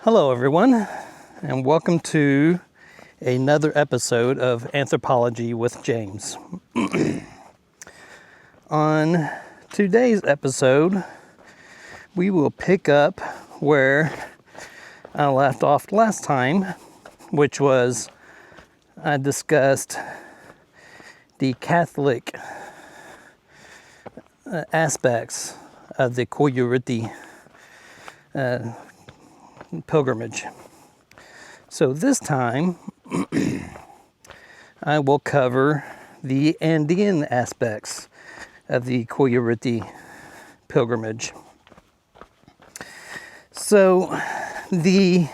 Hello, everyone, and welcome to another episode of Anthropology with James. On today's episode, we will pick up where I left off last time, which was I discussed the Catholic aspects of the Qoyllur Rit'i pilgrimage. So this time, I will cover the Andean aspects of the Qoyllur Rit'i pilgrimage. So the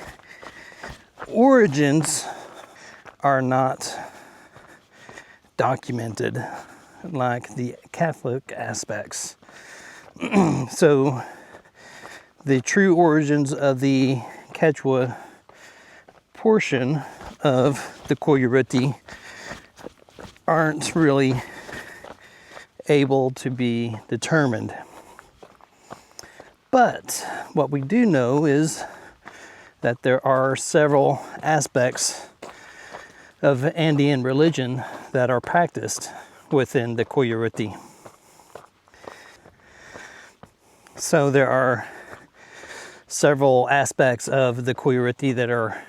origins are not documented like the Catholic aspects. So the true origins of the Quechua portion of the Qoyllur Rit'i aren't really able to be determined. But what we do know is that there are several aspects of Andean religion that are practiced within the Qoyllur Rit'i. So there are several aspects of the Qoyllur Rit'i that are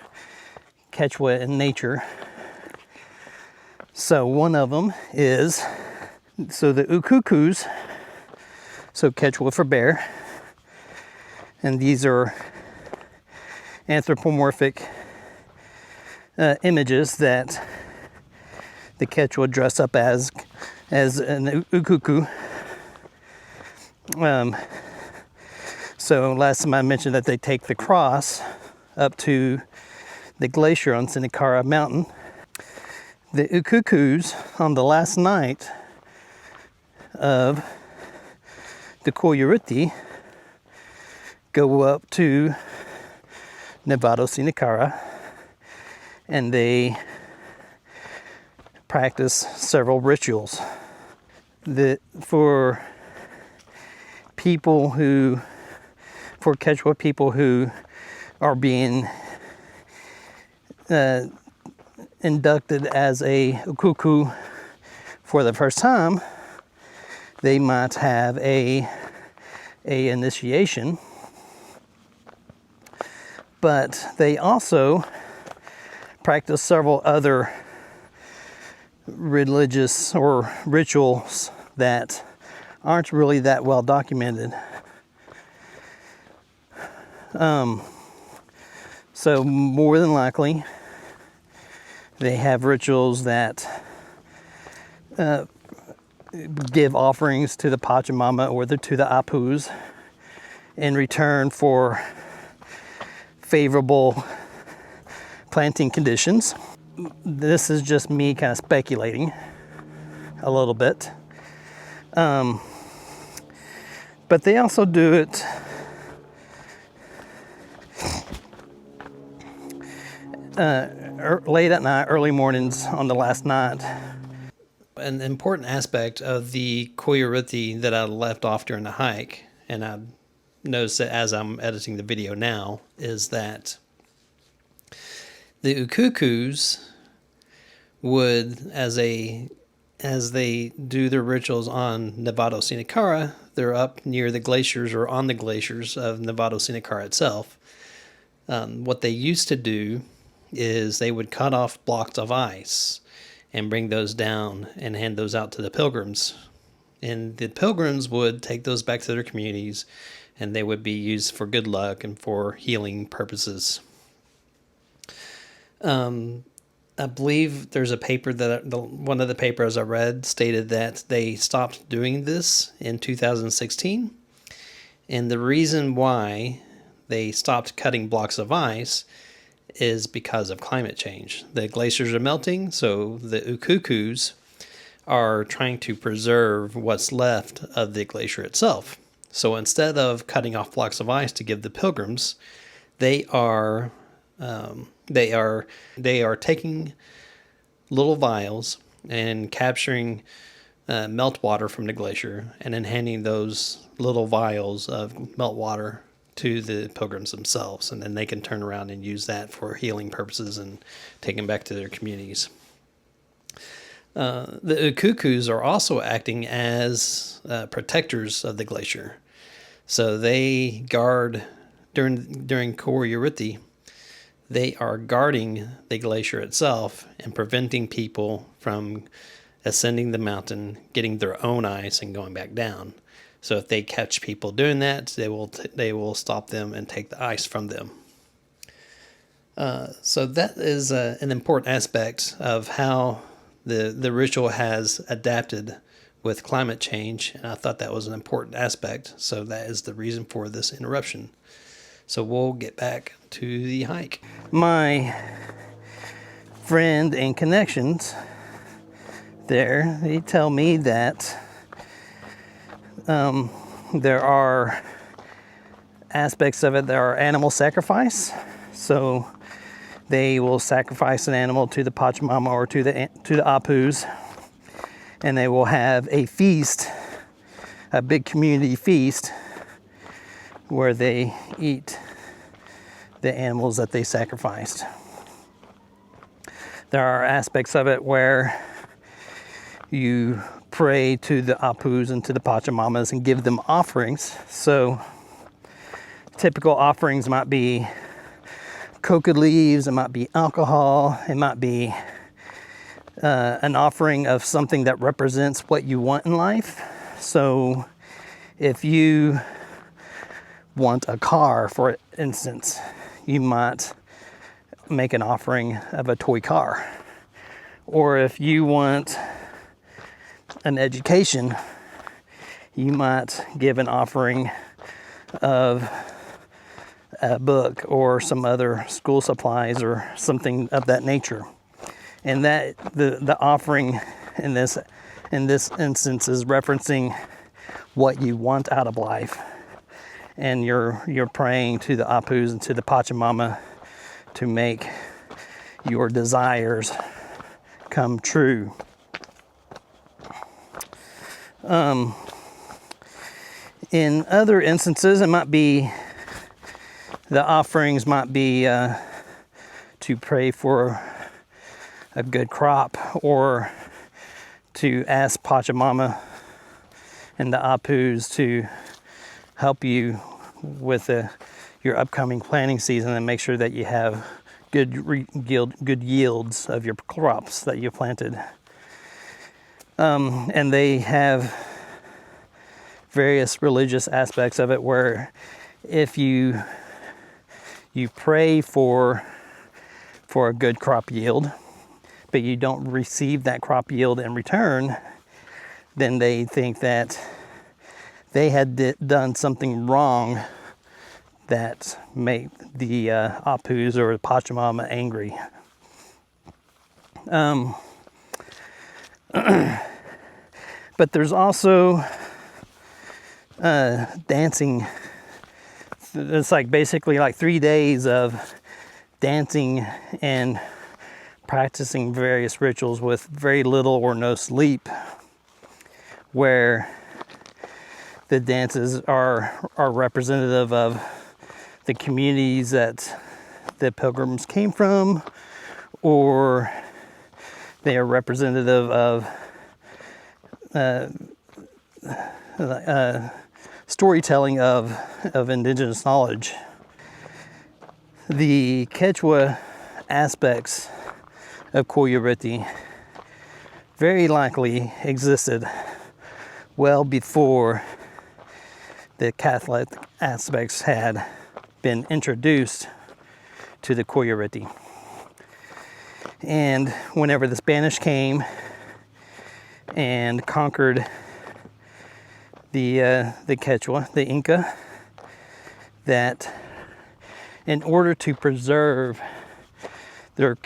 Quechua in nature. So one of them is, the ukukus, so Quechua for bear, and these are anthropomorphic images that the Quechua dress up as an ukuku. So last time I mentioned that they take the cross up to the glacier on Sinakara mountain. The ukukus on the last night of the Qoyllur Rit'i go up to Mount Sinakara, and they practice several rituals. For Quechua people who are being inducted as a ukuku for the first time, they might have a initiation, but they also practice several other religious or rituals that aren't really that well documented. So more than likely, they have rituals that give offerings to the Pachamama or to the apus in return for favorable planting conditions. This is just me kind of speculating a little bit. But they also do it late at night, early mornings on the last night. An important aspect of the Qoyllur Rit'i that I left off during the hike, and I noticed that as I'm editing the video now, is that the ukukus would, as they do their rituals on Mount Sinakara, they're up near the glaciers or on the glaciers of Mount Sinakara itself. What they used to do is they would cut off blocks of ice and bring those down and hand those out to the pilgrims. And the pilgrims would take those back to their communities, and they would be used for good luck and for healing purposes. I believe there's a paper one of the papers I read stated that they stopped doing this in 2016. And the reason why they stopped cutting blocks of ice is because of climate change. The glaciers are melting, so the ukukus are trying to preserve what's left of the glacier itself. So instead of cutting off blocks of ice to give the pilgrims, they are taking little vials and capturing melt water from the glacier, and then handing those little vials of melt water to the pilgrims themselves, and then they can turn around and use that for healing purposes and take them back to their communities. The ukukus are also acting as protectors of the glacier. So they guard, during Qoyllur Rit'i, they are guarding the glacier itself and preventing people from ascending the mountain, getting their own ice, and going back down. So if they catch people doing that, they will stop them and take the ice from them. So that is an important aspect of how the ritual has adapted with climate change, and I thought that was an important aspect. So that is the reason for this interruption. So we'll get back to the hike. My friend and connections there, they tell me that there are aspects of it that are animal sacrifice. So they will sacrifice an animal to the Pachamama or to the apus, and they will have a feast, a big community feast, where they eat the animals that they sacrificed. There are aspects of it where you pray to the apus and to the Pachamamas and give them offerings. So typical offerings might be coca leaves, it might be alcohol, it might be an offering of something that represents what you want in life. So if you want a car, for instance, you might make an offering of a toy car. Or if you want an education, you might give an offering of a book or some other school supplies or something of that nature. And that the offering in this instance is referencing what you want out of life, and you're praying to the apus and to the Pachamama to make your desires come true. In other instances, it might be the offerings might be to pray for a good crop, or to ask Pachamama and the apus to help you with your upcoming planting season and make sure that you have good yields of your crops that you planted. And they have various religious aspects of it, where if you pray for a good crop yield, but you don't receive that crop yield in return, then they think that they had done something wrong that made the apus or the Pachamama angry. But there's also dancing. It's like basically like 3 days of dancing and practicing various rituals with very little or no sleep, where the dances are representative of the communities that the pilgrims came from, or they are representative of storytelling of indigenous knowledge. The Quechua aspects of Qoyllur Rit'i very likely existed well before the Catholic aspects had been introduced to the Qoyllur Rit'i. And whenever the Spanish came and conquered the Quechua, the Inca, that in order to preserve their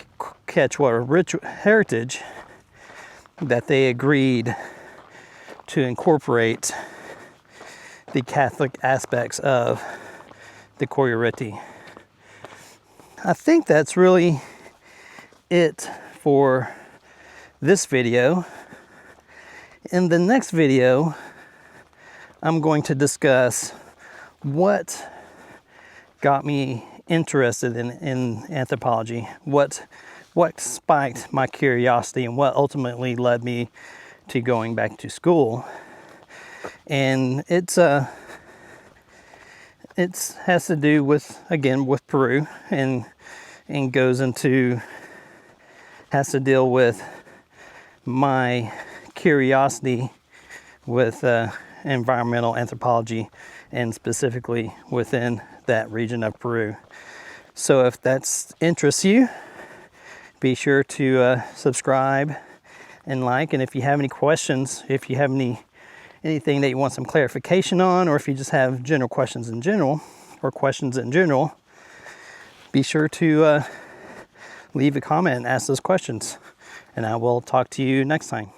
Quechua heritage, that they agreed to incorporate the Catholic aspects of the Qoyllur Rit'i. I think that's really it for this video. In the next video, I'm going to discuss what got me interested in anthropology, what spiked my curiosity, and what ultimately led me to going back to school. And it has to do with, again, with Peru, and has to deal with my curiosity with environmental anthropology, and specifically within that region of Peru. So if that interests you, be sure to subscribe and like. And if you have any questions, if you have anything that you want some clarification on, or if you just have general questions in general, be sure to leave a comment and ask those questions. And I will talk to you next time.